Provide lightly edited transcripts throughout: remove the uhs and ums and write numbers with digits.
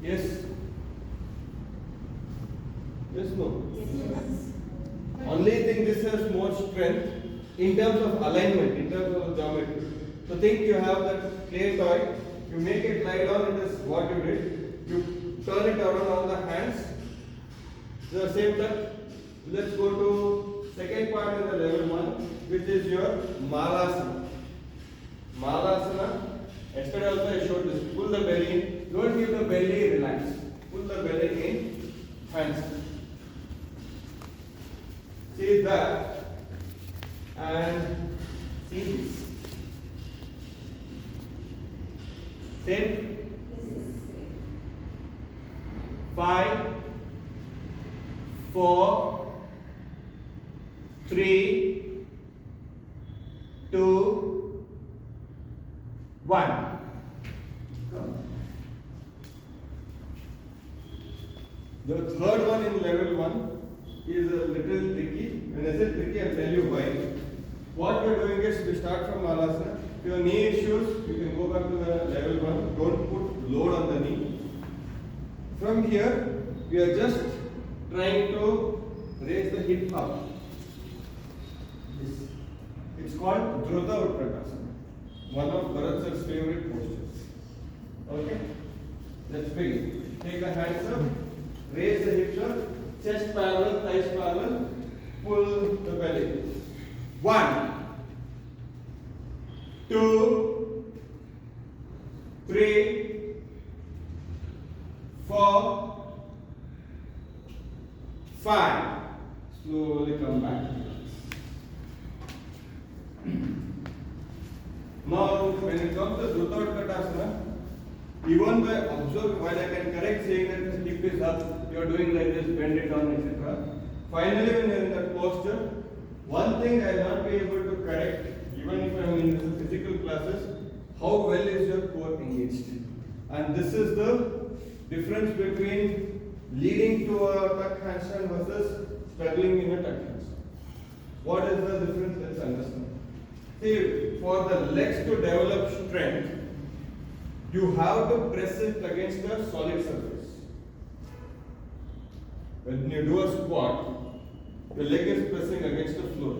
Yes. Yes, no. Yes. Only thing this has more strength in terms of alignment, in terms of geometry. So think you have that clay toy, you make it lie down, it is what you did. You turn it around on the hands. The same that. Let's go to second part in the level 1, which is your Malasana. Malasana. Yesterday also I showed this. Pull the belly in. Don't give the belly relax. Pull the belly in. Hands. See that. And see this. Same. 5, 4, 3, 2, 1. The third one in level 1 is a little tricky. When I say tricky, I'll tell you why. What we are doing is we start from Malasana. If you have knee issues, you can go back to the level 1. Don't put load on the knee. From here, we are just trying to raise the hip up. This. It's called Drudha Utkatasana, one of Bharat sir's favorite postures. Okay? Let's begin. Take the hands up, raise the hips up, chest parallel, thighs parallel, pull the belly. 1, 2, 3, 4, 5. Slowly come back. Now, when it comes to Drudha Utkatasana, even by observe, while I can correct saying that the hip is up, you are doing like this, bend it down, etc. Finally, when you are in that posture, one thing I will not be able to correct, even if I am in the physical classes, how well is your core engaged. And this is the difference between leading to a tuck handstand versus struggling in a tuck handstand. What is the difference? Let's understand. See, for the legs to develop strength, you have to press it against a solid surface. When you do a squat, your leg is pressing against the floor.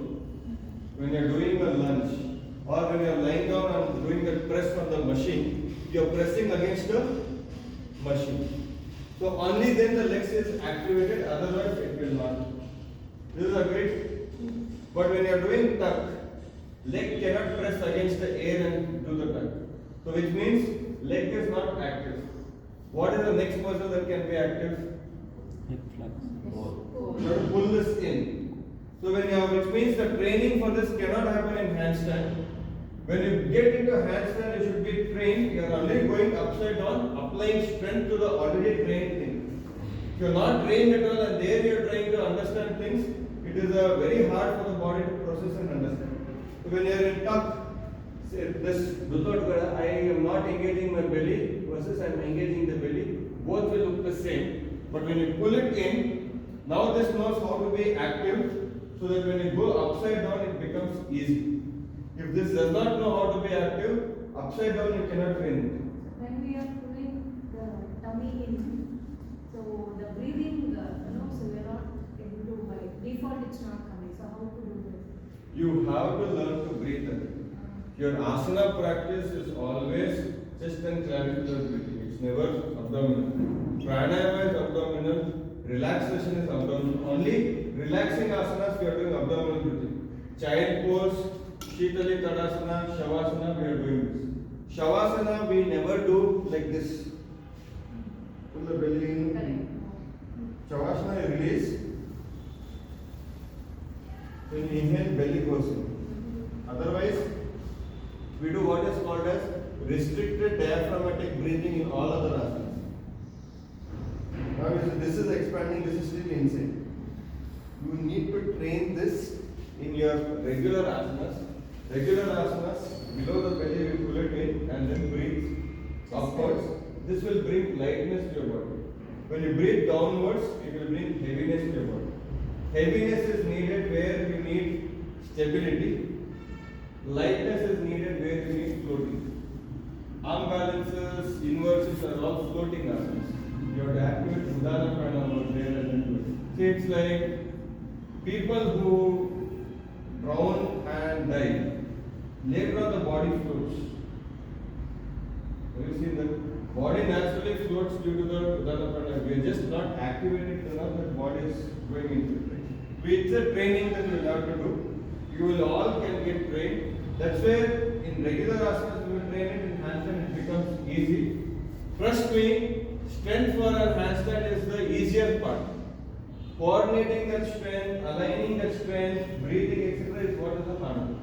When you are doing a lunge, or when you are lying down and doing the press on the machine, you are pressing against the machine. So only then the legs is activated, otherwise it will not. This is agreed? But when you are doing tuck, leg cannot press against the air and do the tuck. So which means leg is not active. What is the next muscle that can be active? Hip flex. You have to pull this in. So when you have, which means the training for this cannot happen in handstand. When you get into handstand, you should be trained. You are only going upside down, applying strength to the already trained thing. If you are not trained at all and there you are trying to understand things, it is very hard for the body to process and understand. So when you are in tuck, say this without I am not engaging my belly versus I am engaging the belly, both will look the same. But when you pull it in, now this knows how to be active, so that when you go upside down, it becomes easy. If this does not know how to be active, upside down you cannot train it. When we are pulling the tummy in, so the breathing, so we are not able to, by default it's not coming. So how to do that? You have to learn to breathe again. Your asana practice is always chest and clavicular breathing. It's never abdominal. Pranayama is abdominal. Relaxation is abdominal. Only relaxing asanas we are doing abdominal breathing. Child pose, Shitali Tadasana, Shavasana, we are doing this. Shavasana we never do like this. Pull the belly in. Shavasana you release. When you inhale, belly goes in. Otherwise, we do what is called as restricted diaphragmatic breathing in all other asanas. Now, this is expanding, this is still inside. You need to train this in your regular asanas. Regular asanas, below the belly, you pull it in and then breathe upwards. This will bring lightness to your body. When you breathe downwards, it will bring heaviness to your body. Heaviness is needed where you need stability. Lightness is needed where you need floating. Arm balances, inversions are all floating asanas. things like people who drown and die. Later on, the body floats. Have you seen that? Body naturally floats due to the Udana. We are just not activated enough that body is going into it. Right? It's a training that you will have to do. You will all can get trained. That's where in regular asanas we will train it in handstand, it becomes easy. Trust me, strength for our handstand is the easier part. Coordinating that strength, aligning that strength, breathing, etc. is what is the hard.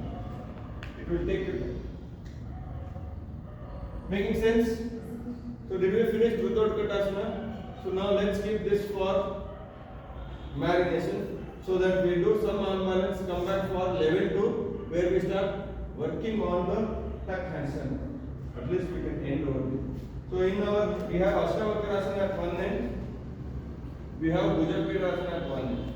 It will take you time. Making sense? So did we finish Drutta Utkatasana? So now let's keep this for marination so that we do some unbalance, come back for level 2 where we start working on the tuck handstand. At least we can end over there. So in our, we have Ashtavakrasana at one end, we have Bhujavirasana at one end.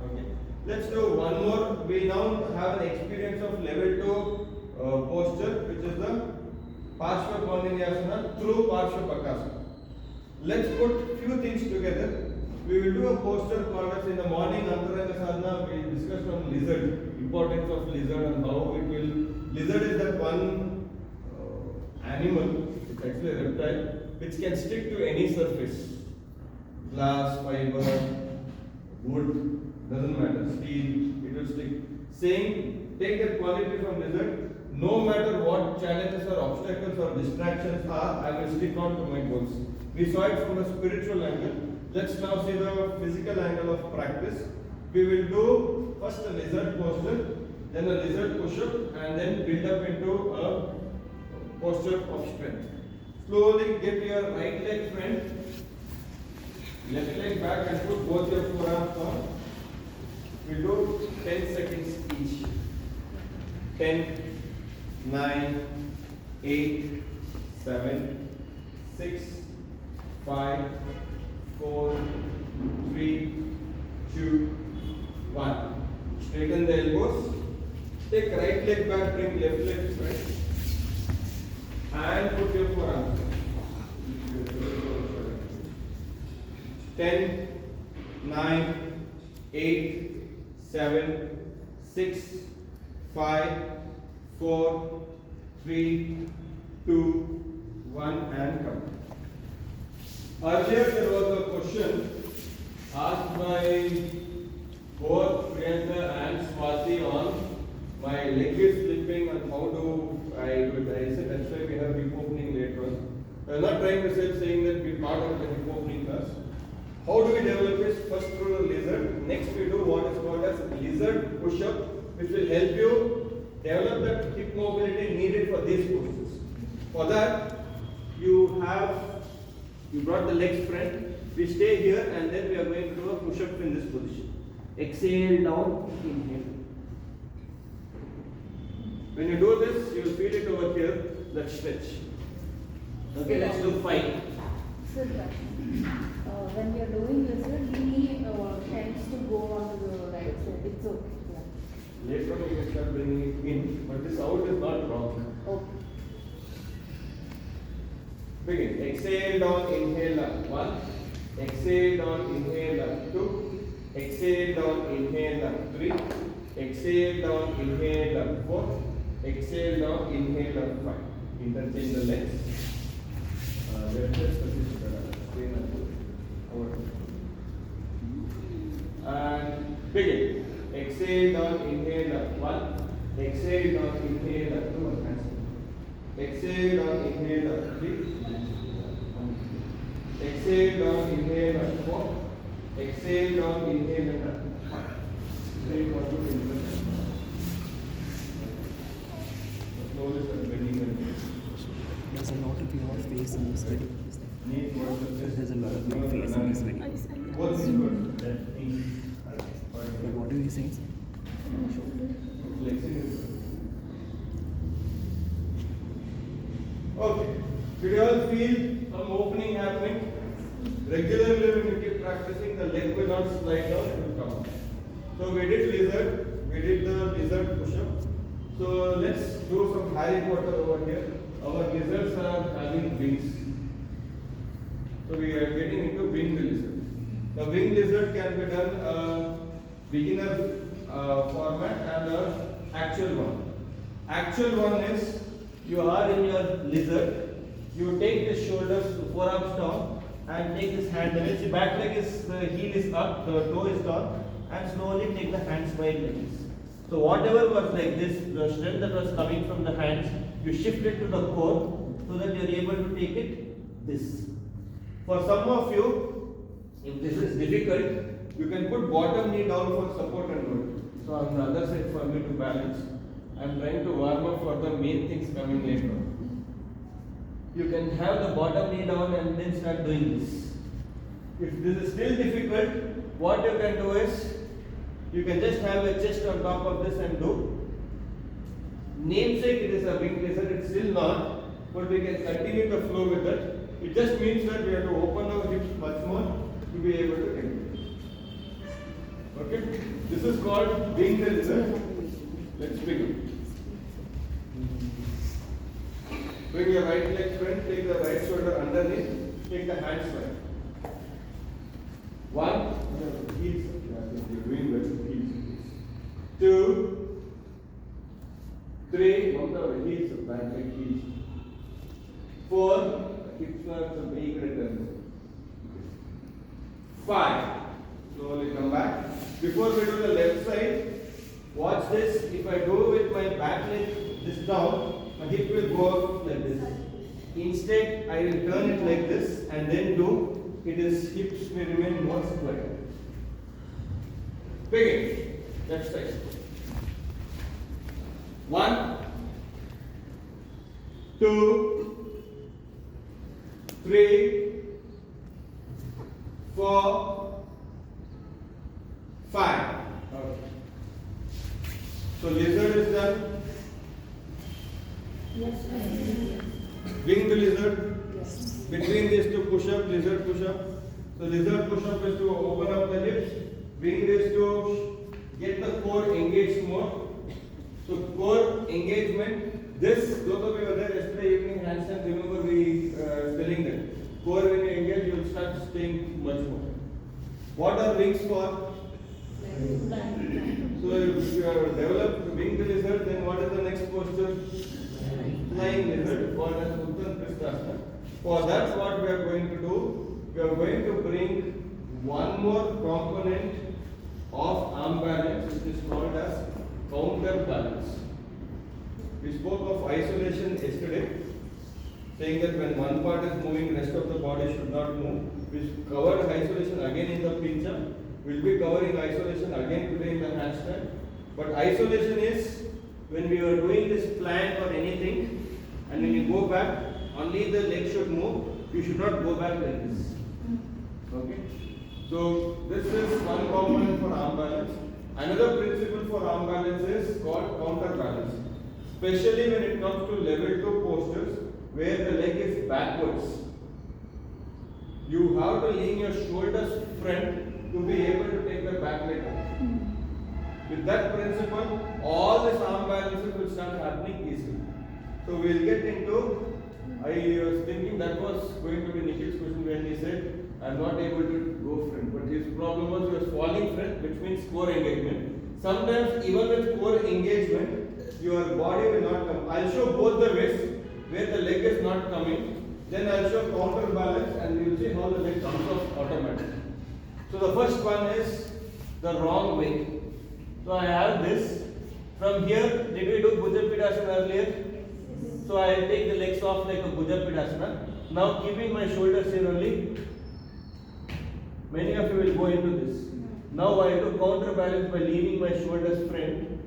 Okay. Let's do one more. We now have an experience of level 2 posture, which is the Parshva Kondinyasana through Parshva Bakasana. Let's put few things together. We will do a posture called as in the morning Antaranga Sadhana. We discussed on lizard, importance of lizard and how it will. Lizard is that one animal, it's actually a reptile, which can stick to any surface. Glass, fiber, wood, doesn't matter, steel, it will stick. Saying, take that quality from lizard. No matter what challenges or obstacles or distractions are, I will stick on to my goals. We saw it from a spiritual angle. Let's now see the physical angle of practice. We will do first a lizard posture, then a lizard push-up, and then build up into a posture of strength. Slowly get your right leg front, left leg back, and put both your forearms on. We do 10 seconds each. 10, 9, 8, 7, 6, 5, 4, 3, 2, 1. Straighten the elbows. Take right leg back, bring left leg front. And put your forearms. 10, 9, 8, 7, 6, 5, 4, 3, 2, 1 and come. Earlier there was a question asked by both Priyanka and Swati on my leg is slipping and how do I do it. I said that's why we have hip opening later on. I'm not trying to say saying that we part of the hip opening class. How do we develop this? First through the lizard. Next we do what is called as lizard push-up, which will help you develop that hip mobility needed for these poses. For that, you brought the legs front. We stay here and then we are going to do a push-up in this position. Exhale down, inhale. When you do this, you will feel it over here, that stretch. Okay, let's do 5. Sir, when we are doing this, the knee tends to go on the right side. It's okay. Yeah. Later on, you can start bringing it in, but this out is not wrong. Okay. Begin. Exhale down, inhale up. 1. Exhale down, inhale up. 2. Exhale down, inhale up. 3. Exhale down, inhale up. 4. Exhale down, inhale up. 5. Interchange the legs. And begin. Exhale down, inhale up. 1. Exhale down, inhale up. 2. Exhale down, inhale up. 3. Exhale down, inhale up. 4. Exhale down, inhale up. 5. Slowly start bending the knees. There's a lot of your face in this video. Knee towards the chest. There's a lot of your face in this video. Both knees towards the chest. But what are you saying? Okay. Did you all feel some opening happening? Regularly when you keep practicing, the leg will not slide down, it will come up. So we did lizard, we did the lizard push-up. So let's do some Harry Potter over here. Our lizards are having wings. So we are getting into wing lizard. The wing lizard can be done beginner format and actual one. Actual one is you are in your lizard, you take the shoulders, forearms down and take this hand, and its back leg is, the heel is up, the toe is down, and slowly take the hands by legs. So whatever was like this, the strength that was coming from the hands, you shift it to the core so that you are able to take it this. For some of you, if this is difficult, you can put bottom knee down for support and hold. So on the other side for me to balance, I am trying to warm up for the main things coming later on. You can have the bottom knee down and then start doing this. If this is still difficult, what you can do is, you can just have a chest on top of this and do. Namesake it is a wing lizard, it's still not, but we can continue the flow with it. It just means that we have to open our hips much more to be able to take it. Okay? This is called wing lizard. Let's begin. Bring your right leg front, take the right shoulder underneath, take the hands right. One, heels, you're doing well, heels. Two, three, heels, back leg, heels. Four, hips are some big return. Five, slowly come back. Before we do the left side, watch this. If I do with my back leg this down, my hip will go up like this. Instead, I will turn it like this and then do, it is hips may remain more square. Begin. Left side. 1, 2, 3, 4, 5. Okay. So lizard is done. Yes, Winged lizard. yes. Between these two push up, lizard push up. So lizard push up is to open up the hips. Winged is to get the core engaged more. So core engagement. This, those of you were there yesterday evening handstand. Remember we telling that core when you engage, you will start staying much more. What are wings for? So if you have developed winged lizard, then what is the next posture? Flying lizard, called as Uttan Krishnasana. For that, what we are going to do, we are going to bring one more component of arm balance, which is called as counter balance. We spoke of isolation yesterday, saying that when one part is moving, rest of the body should not move. We covered isolation again in the pincha. We'll be covering isolation again today in the handstand. But isolation is when we are doing this plank or anything, and when you go back, only the leg should move. You should not go back like this. Okay? So this is one component for arm balance. Another principle for arm balance is called counter balance. Especially when it comes to level 2 postures where the leg is backwards. You have to lean your shoulders front to be able to take the back leg up. With that principle, all these arm balances will start happening easily. So we will get into, I was thinking that was going to be Nikhil's question when he said, I am not able to go front. But his problem was he was falling front, which means core engagement. Sometimes even with core engagement, your body will not come. I will show both the ways where the leg is not coming. Then I will show counter balance and you will see how the leg comes off automatically. So the first one is the wrong way. So I have this. From here, did we do Bhuja Pidasana earlier? So I take the legs off like a Bhuja Pidasana. Now keeping my shoulders here only. Many of you will go into this. Now I do counter balance by leaning my shoulders front.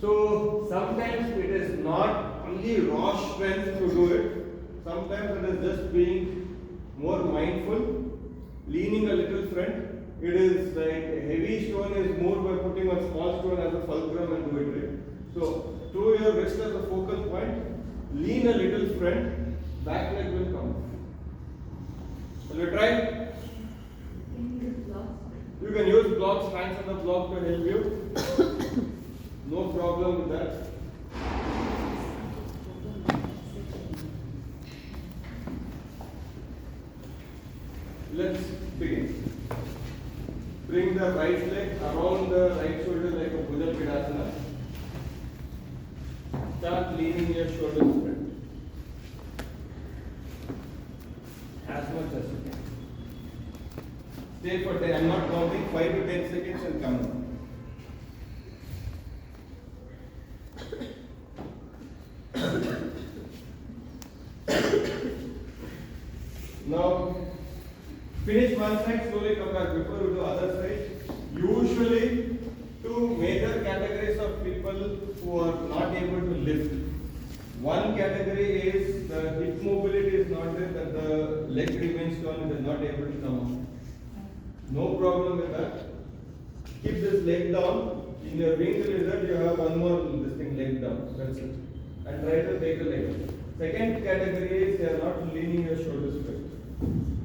So sometimes it is not only raw strength to do it. Sometimes it is just being more mindful, leaning a little front. It is like a heavy stone is moved by putting a small stone as a fulcrum and do it right. So through your wrist as a focal point, lean a little front, back leg will come. Will you try? You can use blocks, hands on the block to help you. No problem with that. let's begin. Bring the right leg around the right shoulder like a Bhuja Pidasana. Start leaning your shoulders front. As much as you can. Stay for 10, I'm not counting, 5 to 10 seconds and come down. Now, finish one side, slowly come back. Before we do other side, usually two major categories of people who are not able to lift. One category is the hip mobility is not there, that the leg remains down and is not able to come up. No problem with that. Keep this leg down. In your winged lizard, you have one more this thing leg down. That's it. And try to take the leg up. Second category is they are not leaning your shoulders front.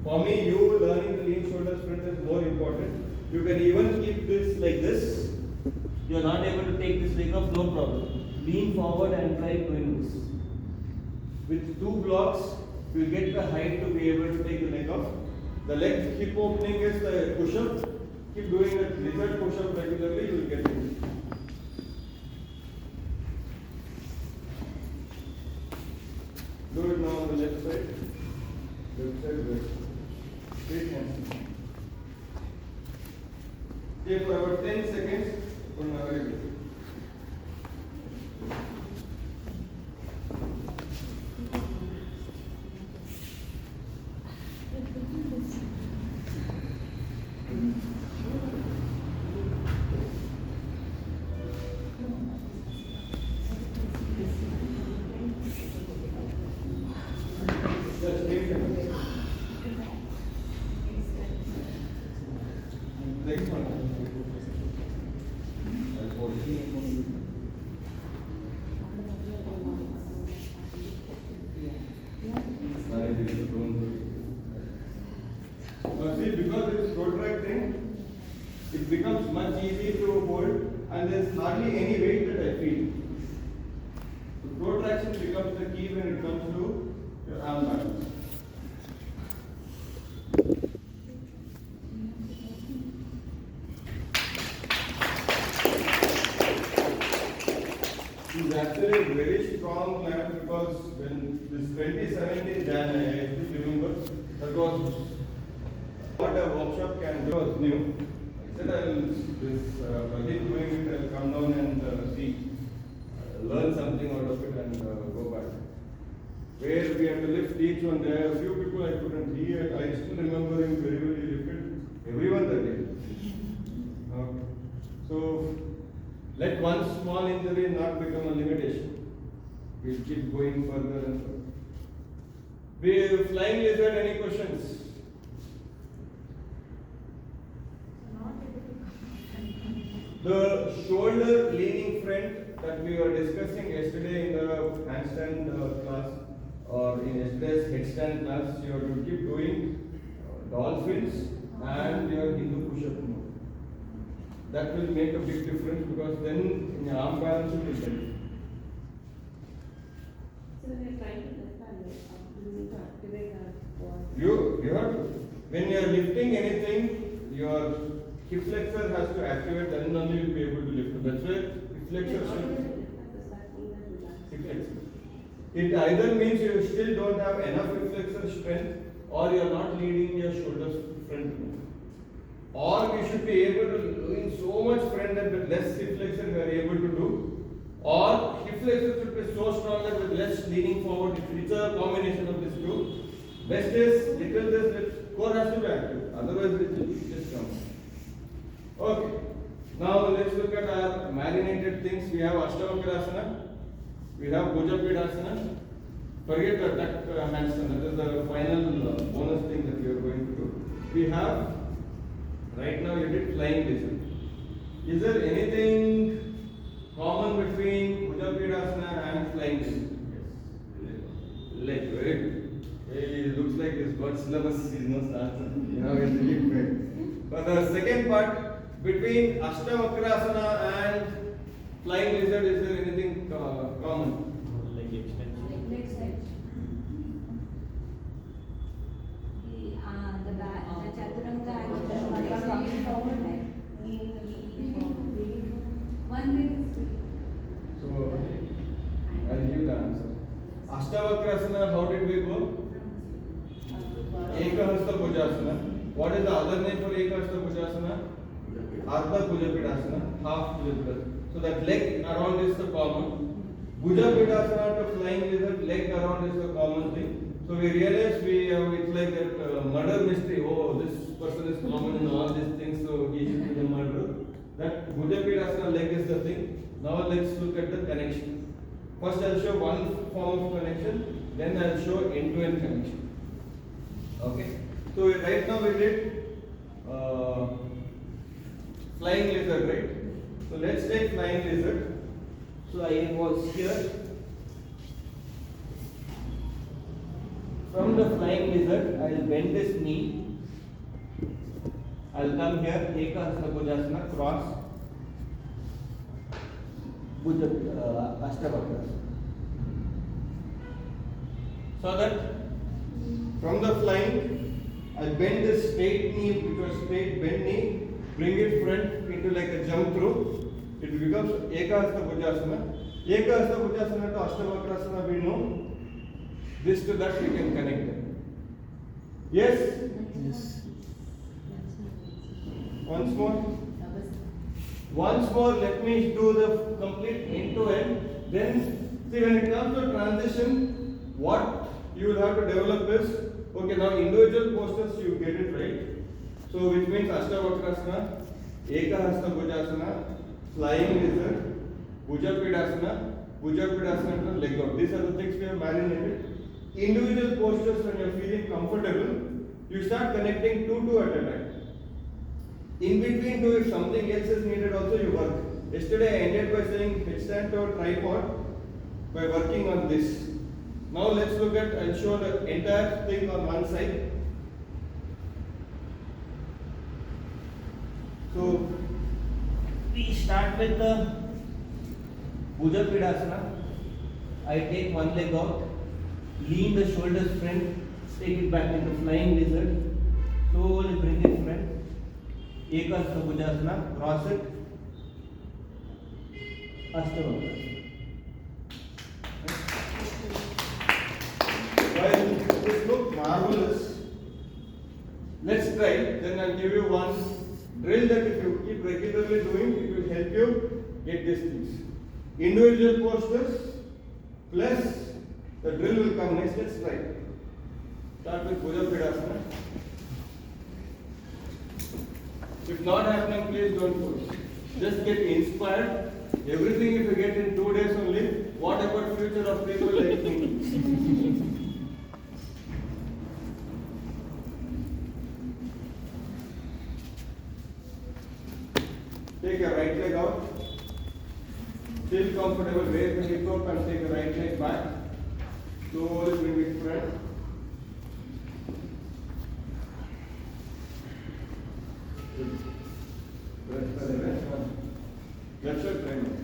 For me, you learning to lean shoulders front is more important. You can even keep this like this. You are not able to take this leg off, no problem. Lean forward and try doing this. With two blocks, you get the height to be able to take the leg off. The leg hip opening is the push-up. Keep doing the lizard push-up regularly, you will get it. Do it now on the left side. Left side, right. Straight hands. Stay for about 10 seconds. Very good. Next one. See, because it's protracting, it becomes much easier to hold, and there's hardly any weight that I feel. The protraction becomes the key when it comes to your arm balance. He's actually a very strong man because when this 2017 Jan, I still remember, that was what a workshop can do. Was new. I said I'll Pradeep doing it, I'll come down and see, learn something out of it and go back. Where we had to lift each one, there are a few people I couldn't hear. I still remember him very well, he lifted everyone that day. Okay. So let one small injury not become a limitation. We'll keep going further and further. Flying lizard, any questions? The shoulder leaning front that we were discussing yesterday in the handstand class or in yesterday's headstand class, you have to keep doing dolphins and your Hindu push-up move. That will make a big difference because then in your arm balance it will help. So when you're trying to lift that leg up, you need to activate that quad. You have to. When you are lifting anything, your hip flexor has to activate, then only you will be able to lift. That's why hip flexor Does should. that mean that relax? Hip flexor. It either means you still don't have enough hip flexor strength, or you are not leading your shoulders front. Or we should be able to doing so much front that with less hip flexor we are able to do. Or hip flexor should be so strong that with less leaning forward. It's a combination of these two. Best is little this core has to be active. Otherwise it will just come. Okay. Now let's look at our marinated things. We have Ashtavakrasana. We have Bhuja Pidasana. Forget the duck handstand. That is the final bonus thing that we are going to do. We have, right now you did flying lizard. Is there anything common between Bhuja Pidasana and flying lizard? Yes. Leg, very good. It looks like this word syllabus is no start. You know, it's really great. But the second part, between Ashtavakrasana and flying lizard, is there anything common? Leg extension. Leg extension. The back, the Ashtavakrasana, how did we go? Ekahasta Bhujasana. What is the other name for Ekahasta Bhujasana? Ardha Bhujapidasana, half Bhujapidasana. So that leg around is the common. Bhujapidasana to flying lizard, leg around is the common thing. So we realize it's like that murder mystery. Oh, this person is common in all these things, so he should be the murderer. That Bhujapidasana leg is the thing. Now let's look at the connection. First I'll show one form of connection, then I'll show end-to-end connection. Okay. So right now we did flying lizard, right? So let's take flying lizard. So I was here. From the flying lizard, I'll bend this knee. I'll come here, Ekahasta Bhujasana, cross. Ashtavakrasana. So that from the flying, I'll bend this straight knee, which was straight bend knee, bring it front into like a jump through. It becomes Ekahasta Bhujasana. Ekahasta Bhujasana to Ashtavakrasana we know. This to that we can connect them. Yes? Yes. Once more. Once more, let me do the complete end to end. Then, see, when it comes to transition, what you will have to develop is, okay, now individual postures you get it right. So, which means Ashtavakrasana, Ekahasta Bhujasana, flying lizard, Bhujapidasana, Bhujapidasana to leg out. These are the things we have marinated. Individual postures, when you are feeling comfortable, you start connecting two at a time. In between two, if something else is needed also you work. Yesterday I ended by saying headstand to a tripod by working on this. Now let's look at, I'll show the entire thing on one side. So we start with the Bhujapidasana. I take one leg out, lean the shoulders front, take it back into flying lizard, slowly bring it front. Ekahasta Bhujasana, cross it, Ashtavakrasana. While this looks marvelous, let's try. Then I'll give you one drill that if you keep regularly doing, it will help you get these things. Individual postures plus the drill will come next. Let's try. Start with Bhujapidasana. If not happening, please don't force. Just get inspired. Everything if you get in 2 days only, what about future of people like me? Take your right leg out. Feel comfortable, raise the hip up and take the right leg back. Slowly bring it front. Left side try now.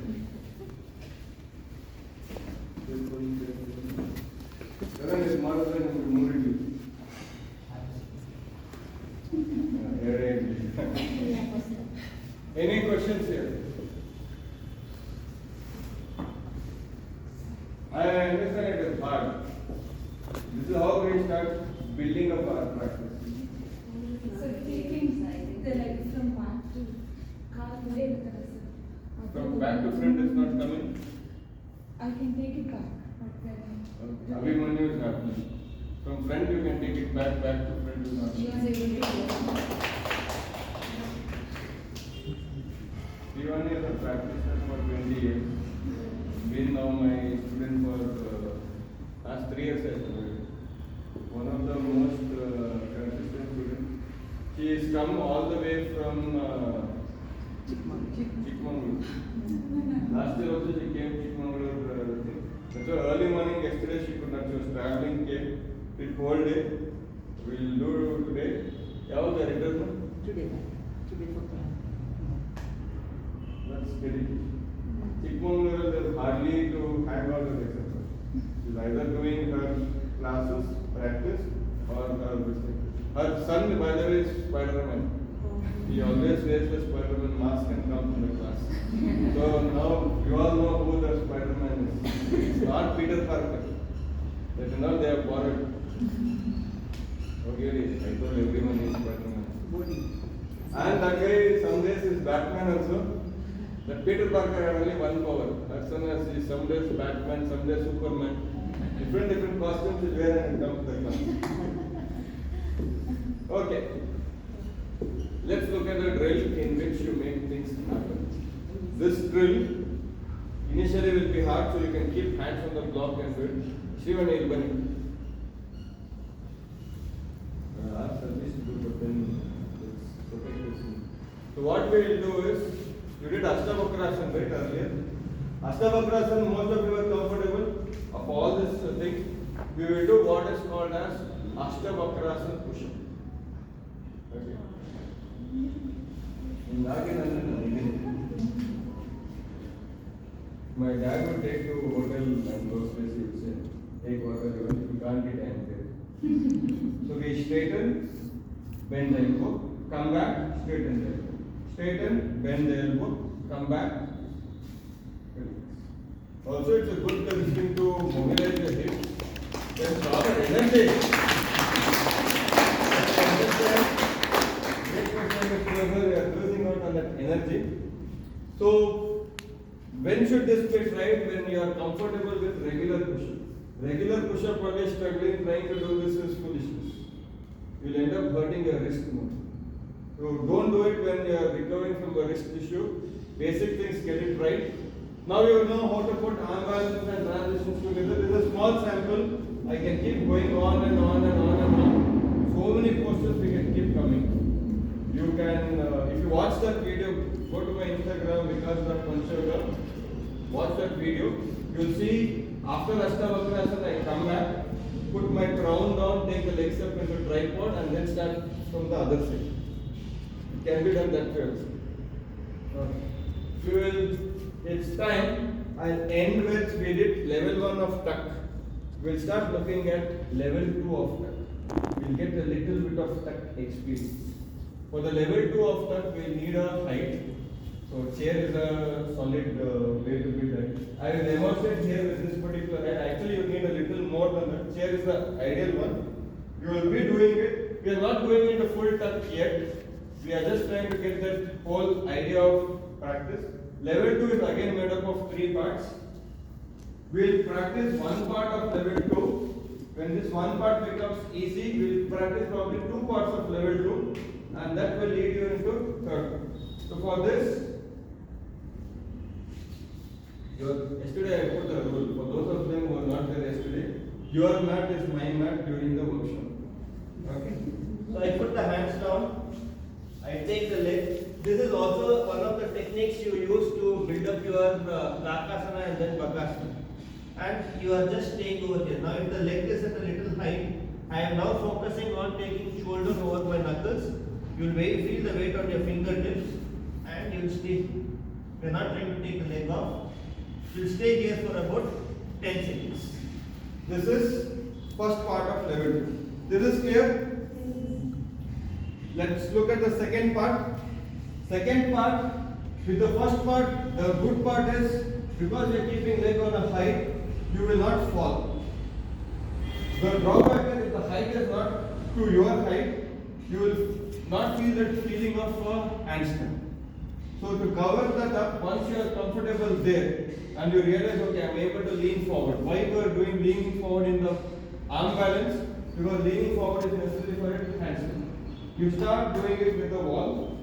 Karan is smaller than more reduced. Any questions here? I understand it is hard. This is how we start building up our practice. So taking the leg from back to car From back to front is not coming. I can take it back. But Abhimanyu is happening. From front you can take it back to front is not she was coming. able to do it. Even as a practitioner for 20 years, been now my student for last 3 years as well. One of the most consistent students. She has come all the way from Chikmagalur. Last year also she came Chikmagalur. That's why early morning yesterday she could not. She was traveling, came the whole day. We'll do today. How the return? Today for class. That's very Chikmagalur there's hardly to hang out with except. She's either doing her classes, practice, or her business. Her son, by the way, is Spider-Man. He always wears the Spider-Man mask and comes to the class. So now you all know who the Spider-Man is. It's not Peter Parker. That and all they have borrowed. Okay, I told everyone is Batman. Body. And that guy, some days is Batman also. That Peter Parker had only one power. As soon as he some days Batman, some days Superman. Different costumes is wearing and comes to the class. Okay. Let's look at the drill in which you make things happen. This drill initially will be hard, so you can keep hands on the block and do it. Shivan Ilbani. Ask service to do, but then let's protect this. So what we will do is, you did Ashtavakrasana right earlier. Ashtavakrasana, most of you are comfortable. Of all this thing, we will do what is called as Ashtavakrasana push-up. Okay. My dad would take to hotel and those places, he would say, take water, you can't get angry. So we straighten, bend the elbow, come back, straighten the elbow. Straighten, bend the elbow, come back. Also, it's a good thing to mobilize the hips. Then start at energy. We are losing out on that energy. So, when should this be tried? When you are comfortable with regular push-up. Regular push-up only struggling, trying to do this is foolishness. You will end up hurting your wrist more. So don't do it when you are recovering from a wrist issue. Basic things, get it right. Now you know how to put arm balances and transitions together. This is a small sample. I can keep going on and on and on and on. So many postures we can keep coming. You can, if you watch that video, go to my Instagram, Vikas.Panchaga, watch that video. You'll see after Ashtavakrasana, I come back, put my crown down, take the legs up into tripod, and then start from the other side. It can be done that way also. It's time. I'll end with we did level 1 of tuck. We'll start looking at level 2 of tuck. We'll get a little bit of tuck experience. For the level 2 of tuck, we'll need a height. So chair is a solid way to be done. I will demonstrate here with this particular height. Actually, you need a little more than that. Chair is the ideal one. You will be doing it. We are not going into full tuck yet. We are just trying to get that whole idea of practice. Level 2 is again made up of 3 parts. We will practice one part of level 2. When this one part becomes easy, we will practice probably 2 parts of level 2, and that will lead you into third part. So for this, yesterday I put a rule. For those of them who were not there yesterday, your mat is my mat during the workshop. Okay? So I put the hands down. I take the leg. This is also one of the techniques you use to build up your Prakasana and then Bakasana. And you are just staying over here. Now if the leg is at a little height, I am now focusing on taking shoulder over my knuckles. You will feel the weight on your fingertips and you will stay. We are not trying to take the leg off. You will stay here for about 10 seconds. This is first part of level 2. This is clear? Let's look at the second part. Second part, with the first part, the good part is because you are keeping leg on a height, you will not fall. The drawback is if the height is not to your height, you will not feel that feeling of a handstand. So to cover that up, once you are comfortable there and you realize, okay, I am able to lean forward. Why you are doing leaning forward in the arm balance? Because leaning forward is necessary for a handstand. You start doing it with the wall.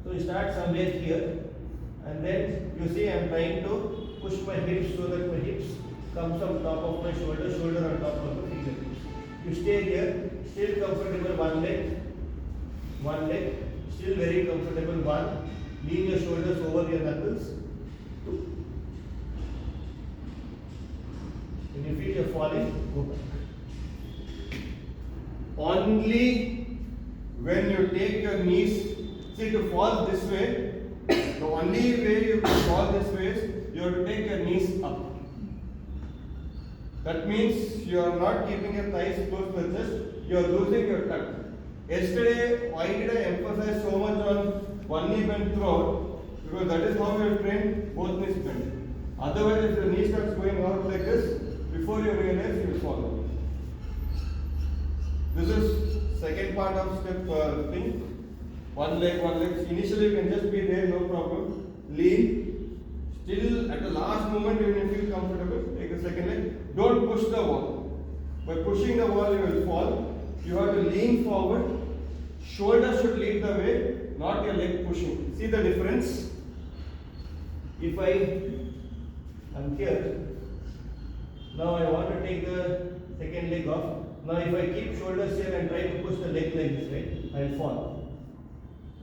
So you start somewhere here, and then you see I am trying to push my hips so that my hips comes on top of my shoulder, shoulder on top of the fingertips. You stay here, still comfortable, one leg, still very comfortable, one. Lean your shoulders over your knuckles. When you feel you're falling, go back. Only when you take your knees, see to fall this way, the only way you can fall this way is you have to take your knees up. That means you are not keeping your thighs close to the chest, you are losing your tuck. Yesterday, why did I emphasize so much on one knee bend throughout? Because that is how we have trained both knees bent. Otherwise, if the knee starts going out like this, before you realize, you will fall. This is second part of step thing. One leg, one leg. Initially, you can just be there, no problem. Lean. Still, at the last moment, you will feel comfortable. Take the second leg. Don't push the wall. By pushing the wall, you will fall. You have to lean forward. Shoulder should lead the way, not your leg pushing. See the difference? If I am here, now I want to take the second leg off. Now if I keep shoulders here and try to push the leg like this, right, I will fall.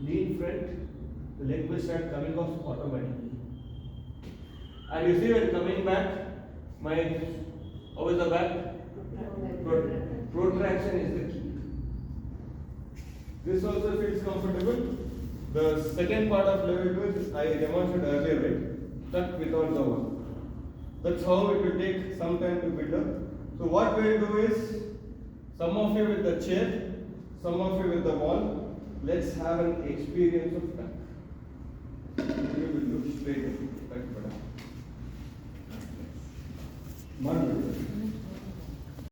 Lean front, the leg will start coming off automatically. And you see when coming back, how is the back? Protraction is the key. This also feels comfortable. The second part of level 2 is I demonstrated earlier, right? Tuck without the wall. That's how it will take some time to build up. So what we will do is, some of you with the chair, some of you with the wall, let's have an experience of tuck. You will look straight at tuck. Marvelous.